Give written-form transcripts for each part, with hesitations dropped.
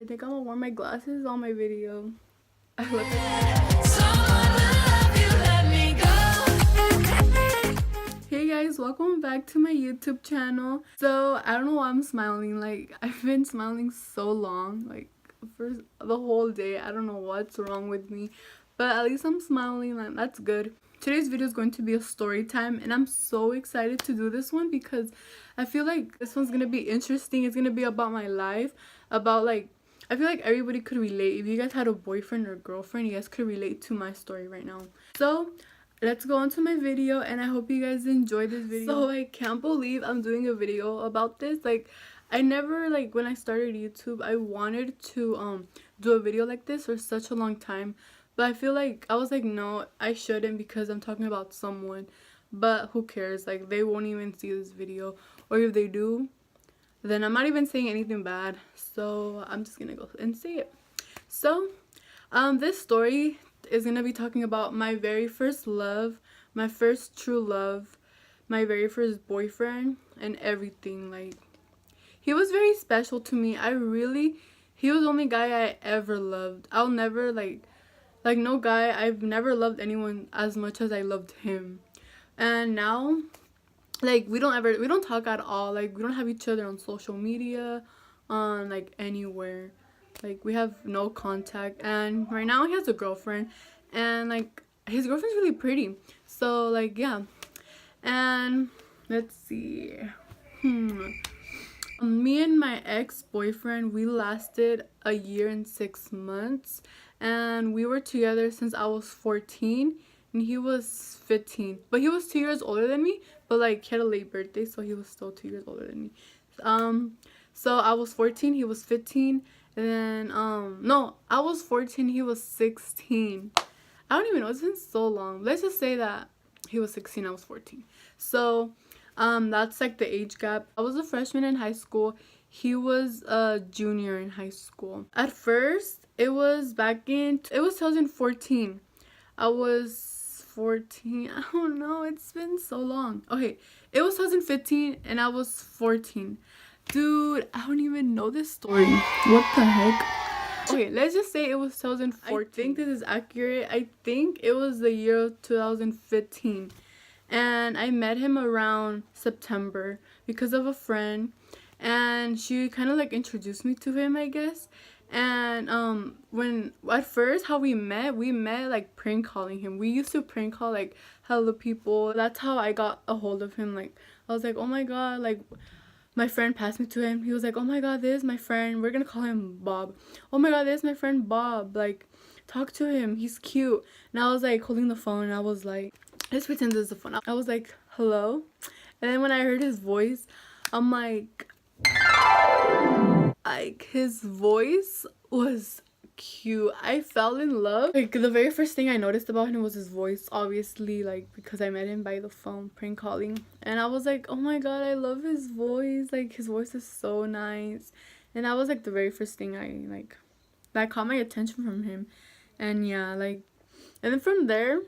I think I'm gonna wear my glasses on my video. I look Hey guys, welcome back to my YouTube channel. So I don't know why I'm smiling. Like, I've been smiling so long, like for the whole day. I don't know what's wrong with me, but at least I'm smiling, and that's good. Today's video is going to be a story time, and I'm so excited to do this one because I feel like this one's gonna be interesting. It's gonna be about my life, about like, I feel like everybody could relate. If you guys had a boyfriend or girlfriend, you guys could relate to my story right now. So let's go on to my video, and I hope you guys enjoy this video. So I can't believe I'm doing a video about this. Like, I never, like, when I started YouTube, I wanted to do a video like this for such a long time, but I feel like I was like, no, I shouldn't, because I'm talking about someone. But who cares? Like, they won't even see this video, or if they do, then I'm not even saying anything bad, so I'm just gonna go and say it. So this story is gonna be talking about my very first love, my first true love, my very first boyfriend, and everything. Like, he was very special to me. He was the only guy I ever loved. I'll never like no guy, I've never loved anyone as much as I loved him. And now, like, we don't talk at all. Like, we don't have each other on social media, on like anywhere. Like, we have no contact. And right now he has a girlfriend, and like his girlfriend's really pretty. So like, yeah. And let's see. Me and my ex-boyfriend, we lasted a year and 6 months, and we were together since I was 14 and he was 15. But he was 2 years older than me, but like he had a late birthday, so he was still 2 years older than me. So I was 14, he was 15, and then no, I was 14, he was 16. I don't even know, it's been so long. Let's just say that he was 16, I was 14. So that's like the age gap. I was a freshman in high school, he was a junior in high school. At first, it was 2014. I was 14. I don't know, it's been so long. Okay, it was 2015 and I was 14. Dude, I don't even know this story. What the heck? Okay, let's just say it was 2014. I think this is accurate. I think it was the year of 2015. And I met him around September because of a friend. And she kind of like introduced me to him, I guess. And when at first how we met like prank calling him. We used to prank call like hella people. That's how I got a hold of him. Like, I was like, oh my god, like my friend passed me to him. He was like, oh my god, this is my friend, we're gonna call him Bob. Oh my god, this is my friend Bob, like talk to him, he's cute. And I was like holding the phone, and I was like, let's pretend this is the phone. I was like, hello. And then when I heard his voice, I'm like his voice was cute. I fell in love. Like, the very first thing I noticed about him was his voice, obviously, like because I met him by the phone prank calling, and I was like, oh my god, I love his voice. Like, his voice is so nice. And that was like the very first thing that caught my attention from him. And yeah, like, and then from there,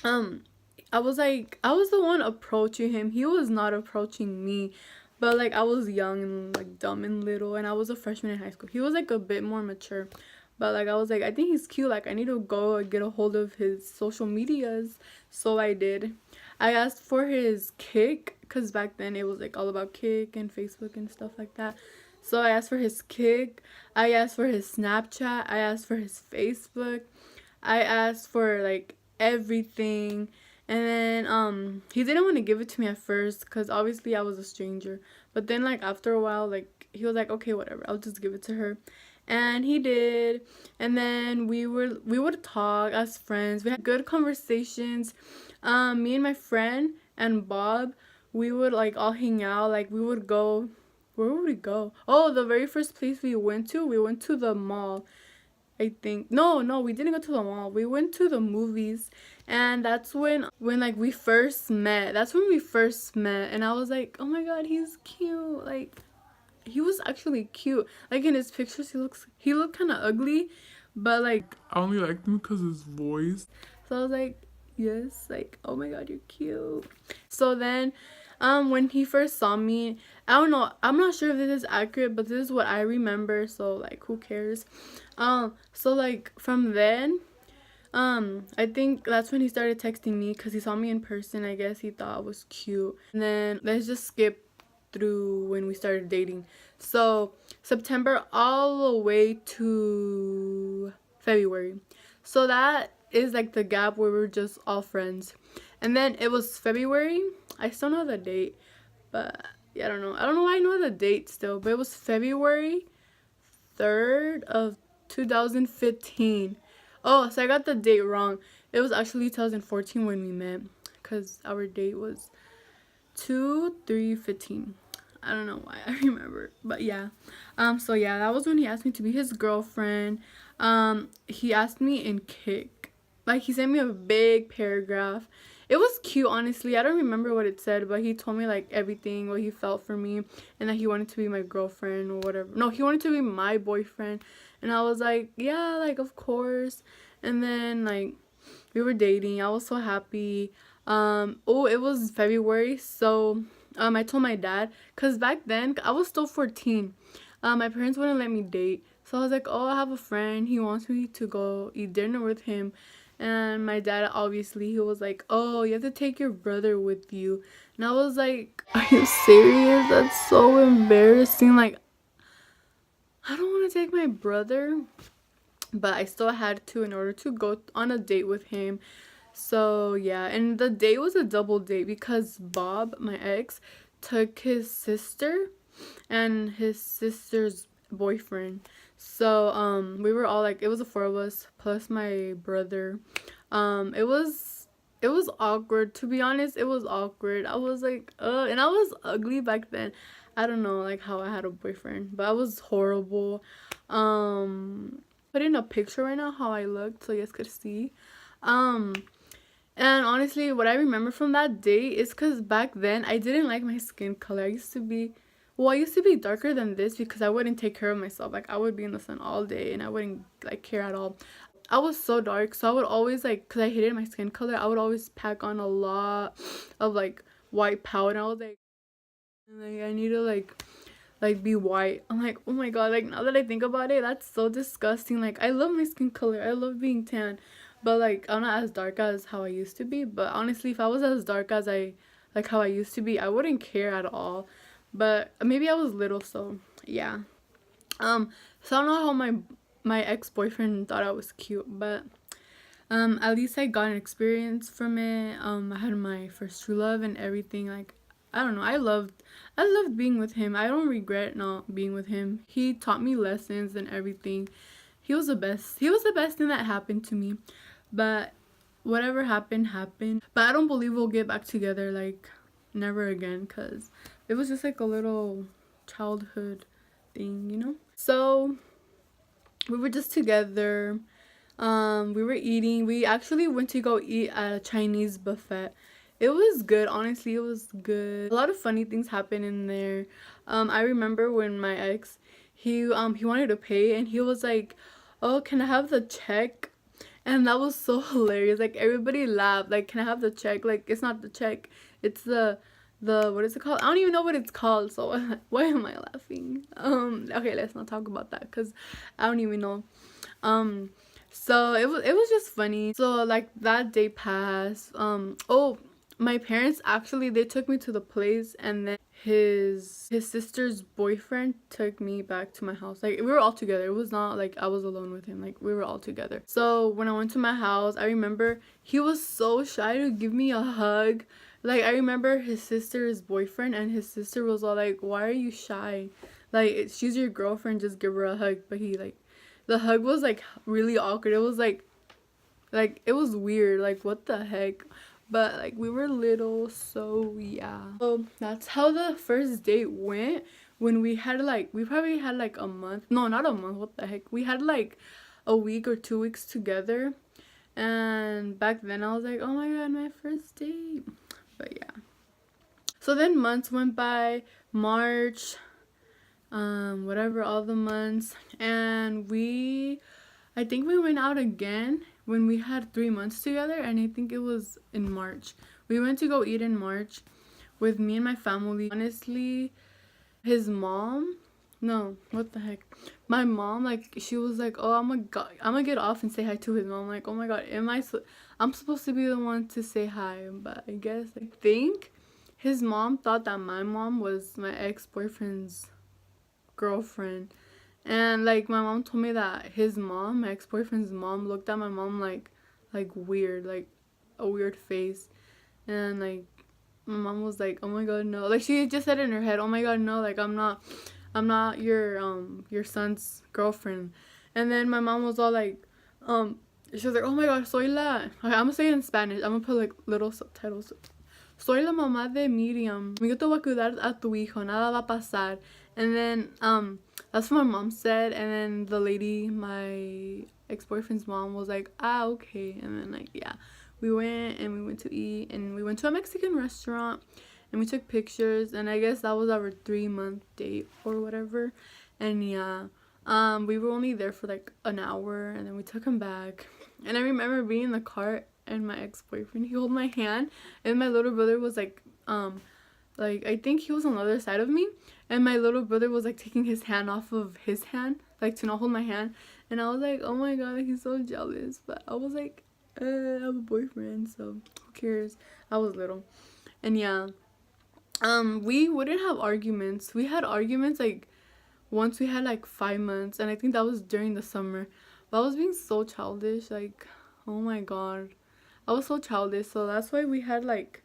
I was the one approaching him. He was not approaching me. But like, I was young and like dumb and little, and I was a freshman in high school. He was like a bit more mature. But like, I was like, I think he's cute. Like, I need to go and get a hold of his social medias. So I did. I asked for his Kik, because back then it was like all about Kik and Facebook and stuff like that. So I asked for his Kik. I asked for his Snapchat. I asked for his Facebook. I asked for like everything. And then he didn't want to give it to me at first, because obviously I was a stranger. But then like after a while, like he was like, okay, whatever, I'll just give it to her. And he did. And then we would talk as friends. We had good conversations. Me and my friend and Bob, we would like all hang out. Like, we would go, where would we go? Oh, the very first place we went to the mall, I think. No, we didn't go to the mall. We went to the movies. And that's when like we first met. That's when we first met. And I was like, oh my god, he's cute. Like, he was actually cute. Like, in his pictures, he looked kind of ugly, but like I only liked him because his voice. So I was like, yes, like, oh my god, you're cute. So then When he first saw me, I don't know, I'm not sure if this is accurate, but this is what I remember, so like who cares. So like from then, I think that's when he started texting me because he saw me in person. I guess he thought I was cute. And then let's just skip through when we started dating. So September all the way to February. So that is like the gap where we're just all friends. And then it was February. I still know the date, but yeah, I don't know. I don't know why I know the date still, but it was February 3rd of 2015. Oh, so I got the date wrong. It was actually 2014 when we met, because our date was 2/3/15. I don't know why I remember, but yeah. So yeah, that was when he asked me to be his girlfriend. He asked me in Kick. Like, he sent me a big paragraph. It was cute, honestly. I don't remember what it said, but he told me like everything, what he felt for me, and that he wanted to be my girlfriend or whatever. No, he wanted to be my boyfriend. And I was like, yeah, like of course. And then like we were dating. I was so happy. Oh, it was February, so I told my dad, because back then I was still 14. My parents wouldn't let me date, so I was like, oh, I have a friend, he wants me to go eat dinner with him. And my dad, obviously, he was like, oh, you have to take your brother with you. And I was like, are you serious? That's so embarrassing. Like, I don't want to take my brother, but I still had to in order to go on a date with him. So yeah, and the date was a double date because Bob, my ex, took his sister and his sister's boyfriend. So we were all like, it was the four of us plus my brother. It was awkward, to be honest. It was awkward. I was like, and I was ugly back then. I don't know like how I had a boyfriend, but I was horrible. Put in a picture right now how I looked so you guys could see. Um and honestly, what I remember from that day is because back then I didn't like my skin color. I used to be darker than this because I wouldn't take care of myself. Like, I would be in the sun all day and I wouldn't like care at all. I was so dark, so I would always like, because I hated my skin color, I would always pack on a lot of like white powder. I was like I need to like be white. I'm like, oh my god, like now that I think about it, that's so disgusting. Like, I love my skin color, I love being tan, but like I'm not as dark as how I used to be. But honestly, if I was as dark as I like how I used to be, I wouldn't care at all. But maybe I was little, so yeah. So I don't know how my ex-boyfriend thought I was cute, but at least I got an experience from it. I had my first true love and everything. Like, I don't know, I loved being with him. I don't regret not being with him. He taught me lessons and everything. He was the best thing that happened to me. But whatever happened happened. But I don't believe we'll get back together, like never again, because it was just like a little childhood thing, you know. So we were just together. We were eating. We actually went to go eat at a Chinese buffet. It was good, honestly. It was good. A lot of funny things happened in there. I remember when my ex, he wanted to pay and he was like, oh, can I have the check? And that was so hilarious. Like, everybody laughed. Like, can I have the check? Like, it's not the check, it's the what is it called? I don't even know what it's called, so why am I laughing? Okay, let's not talk about that because I don't even know. So it was just funny. So like that day passed. Oh, my parents actually, they took me to the place, and then his sister's boyfriend took me back to my house. Like, we were all together. It was not like I was alone with him. Like, we were all together. So when I went to my house, I remember he was so shy to give me a hug. Like, I remember his sister's boyfriend, and his sister was all like, why are you shy? Like, she's your girlfriend, just give her a hug. But he like, the hug was like really awkward. It was like it was weird. Like, what the heck? But like, we were little, so yeah. So that's how the first date went. When we probably had like a month. No, not a month. What the heck? We had like a week or 2 weeks together. And back then I was like, oh my god, my first date. But yeah. So then months went by. March, whatever, all the months, and I think we went out again when we had 3 months together, and I think it was in March. We went to go eat in March. with me and my family. Honestly, his mom, no, what the heck, my mom, like, she was like, oh, I'm gonna get off and say hi to his mom. Like, oh my god, I'm supposed to be the one to say hi, but I guess, I think his mom thought that my mom was my ex-boyfriend's girlfriend. And like, my mom told me that his mom, my ex-boyfriend's mom, looked at my mom like weird, like a weird face. And like, my mom was like, oh my god, no, like, she just said in her head, oh my god, no, like, I'm not your son's girlfriend. And then my mom was all like, she was like, oh my god, soy la, okay, I'm gonna say it in Spanish, I'm gonna put like little subtitles. Soy la mamá de Miriam. Yo te voy a cuidar a tu hijo. Nada va a pasar. And then, that's what my mom said. And then the lady, my ex-boyfriend's mom, was like, ah, okay. And then, like, yeah, we went to eat, and we went to a Mexican restaurant, and we took pictures. And I guess that was our 3-month date or whatever. And yeah, we were only there for like an hour, and then we took him back. And I remember being in the car, and my ex-boyfriend, he held my hand, and my little brother was like I think he was on the other side of me, and my little brother was like taking his hand off of his hand, like to not hold my hand. And I was like, oh my god, he's so jealous. But I was like, I have a boyfriend, so who cares. I was little. And yeah, we wouldn't have arguments. We had arguments like once we had like 5 months, and I think that was during the summer. But I was being so childish, like, oh my god, I was so childish. So that's why we had like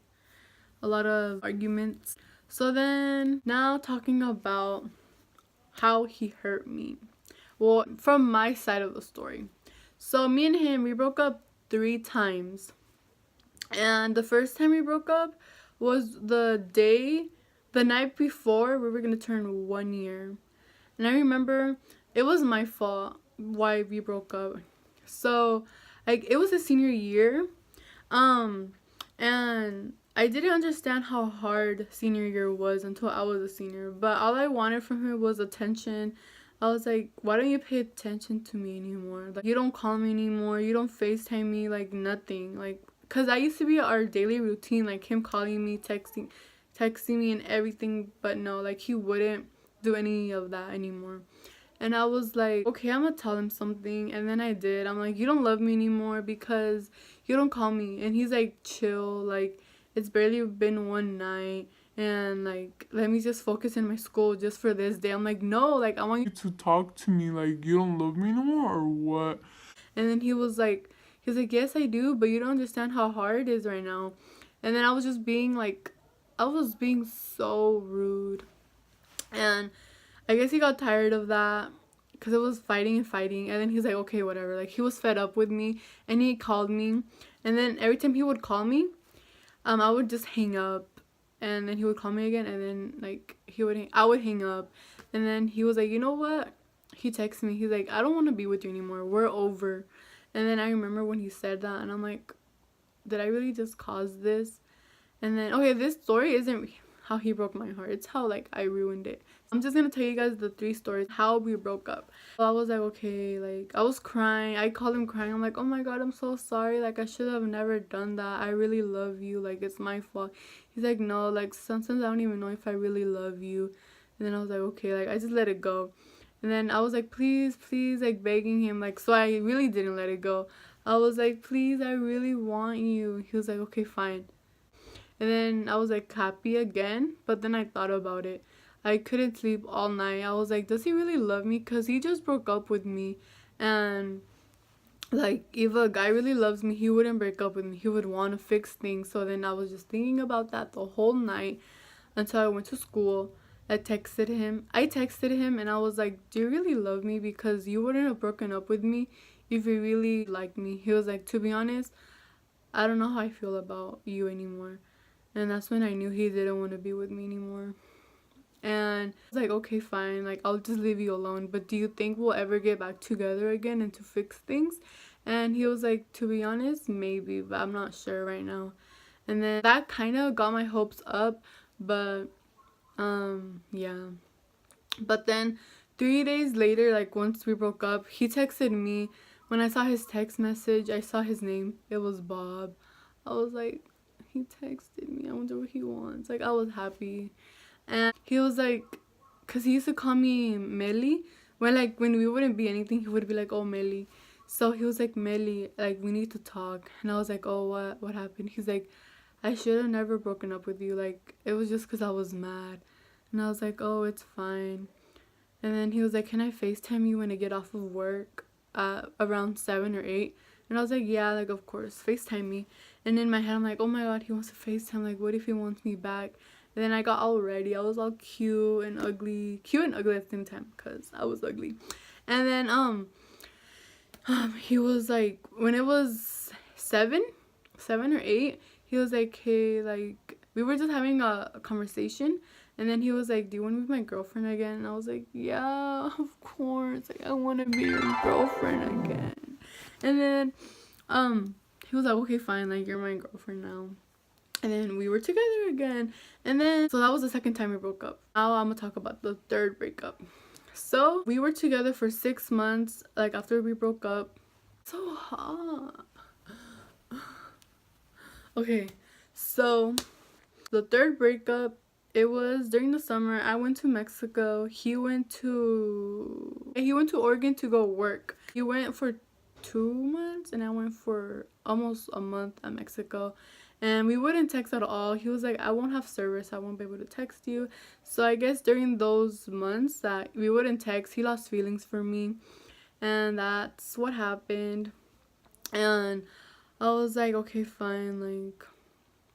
a lot of arguments. So then, now talking about how he hurt me. Well, from my side of the story. So me and him, we broke up 3 times. And the first time we broke up was the night before we were gonna turn 1 year. And I remember it was my fault why we broke up. So, like, it was a senior year. And I didn't understand how hard senior year was until I was a senior. But all I wanted from him was attention. I was like, why don't you pay attention to me anymore? Like, you don't call me anymore. You don't FaceTime me, like, nothing. Like, because that used to be our daily routine, like, him calling me, texting me and everything. But no, like, he wouldn't do any of that anymore. And I was like, okay, I'm gonna tell him something. And then I did. I'm like, you don't love me anymore because you don't call me. And he's like, chill, like, it's barely been one night, and like, let me just focus in my school just for this day. I'm like, no, like, I want you to talk to me. Like, you don't love me anymore or what? And then he was like, yes, I do, but you don't understand how hard it is right now. And then I was just being like, I was being so rude. And I guess he got tired of that because it was fighting and fighting. And then he's like, okay, whatever. Like, he was fed up with me, and he called me. And then every time he would call me, I would just hang up. And then he would call me again, and then like I would hang up. And then he was like, you know what? He texted me. He's like, I don't want to be with you anymore. We're over. And then I remember when he said that, and I'm like, did I really just cause this? And then, okay, this story isn't how he broke my heart. It's how, like, I ruined it. I'm just gonna tell you guys the 3 stories how we broke up. So I was like, okay, like, I was crying. I called him crying. I'm like, oh my god, I'm so sorry. Like, I should have never done that. I really love you. Like, it's my fault. He's like, no, like, sometimes I don't even know if I really love you. And then I was like, okay, like, I just let it go. And then I was like, please, like, begging him. Like, so I really didn't let it go. I was like, please, I really want you. He was like, okay, fine. And then I was like happy again, but then I thought about it. I couldn't sleep all night. I was like, does he really love me? Because he just broke up with me. And like, if a guy really loves me, he wouldn't break up with me. He would want to fix things. So then I was just thinking about that the whole night until I went to school. I texted him and I was like, do you really love me? Because you wouldn't have broken up with me if you really liked me. He was like, to be honest, I don't know how I feel about you anymore. And that's when I knew he didn't want to be with me anymore. And I was like, okay, fine, like, I'll just leave you alone. But do you think we'll ever get back together again and to fix things? And he was like, to be honest, maybe, but I'm not sure right now. And then that kind of got my hopes up. But, yeah. But then 3 days later, like, once we broke up, he texted me. When I saw his text message, I saw his name. It was Bob. I was like, he texted me. I wonder what he wants. Like, I was happy. And he was like, because he used to call me Melly. When we wouldn't be anything, he would be like, oh, Melly. So he was like, Melly, like, we need to talk. And I was like, oh, what happened? He's like, I should have never broken up with you. Like, it was just because I was mad. And I was like, oh, it's fine. And then he was like, can I FaceTime you when I get off of work around 7 or 8? And I was like, yeah, like, of course, FaceTime me. And in my head, I'm like, oh my god, he wants to FaceTime. Like, what if he wants me back? And then I got all ready. I was all cute and ugly at the same time because I was ugly. And then he was like, when it was 7 or 8, he was like, hey, like, we were just having a conversation. And then he was like, do you want to be my girlfriend again? And I was like, yeah, of course. Like, I want to be your girlfriend again. And then he was like, okay, fine, like, you're my girlfriend now. And then we were together again. And then, so that was the second time we broke up. Now I'm gonna talk about the third breakup. So we were together for 6 months, like, after we broke up. So hot. Okay, so the third breakup, it was during the summer. I went to Mexico. He went to Oregon to go work. He went for 2 months and I went for almost a month at Mexico. And we wouldn't text at all. He was like, I won't have service. I won't be able to text you. So I guess during those months that we wouldn't text, he lost feelings for me. And that's what happened. And I was like, okay, fine, like,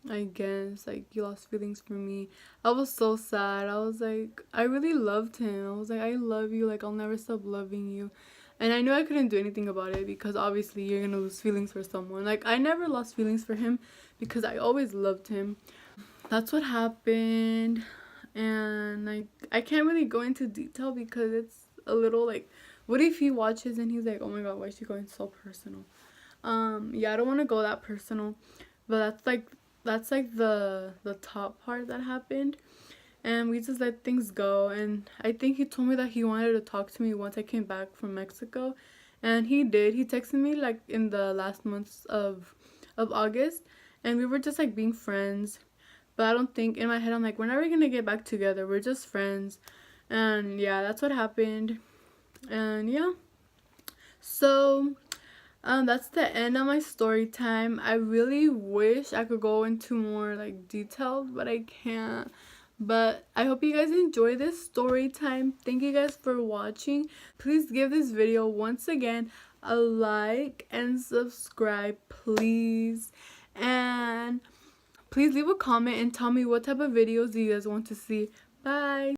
I guess, like, you lost feelings for me. I was so sad. I was like, I really loved him. I was like, I love you. Like, I'll never stop loving you. And I knew I couldn't do anything about it because obviously you're gonna lose feelings for someone. Like, I never lost feelings for him because I always loved him. That's what happened. And, like, I can't really go into detail because it's a little, like, what if he watches and he's like, oh my god, why is she going so personal? Yeah, I don't want to go that personal. But that's like the top part that happened. And we just let things go. And I think he told me that he wanted to talk to me once I came back from Mexico. And he did. He texted me, like, in the last months of August. And we were just, like, being friends. But I don't think, in my head, I'm like, we're never gonna get back together. We're just friends. And yeah, that's what happened. And yeah. So that's the end of my story time. I really wish I could go into more, like, details, but I can't. But I hope you guys enjoy this story time. Thank you guys for watching. Please give this video once again a like and subscribe, please. And please leave a comment and tell me what type of videos you guys want to see. Bye.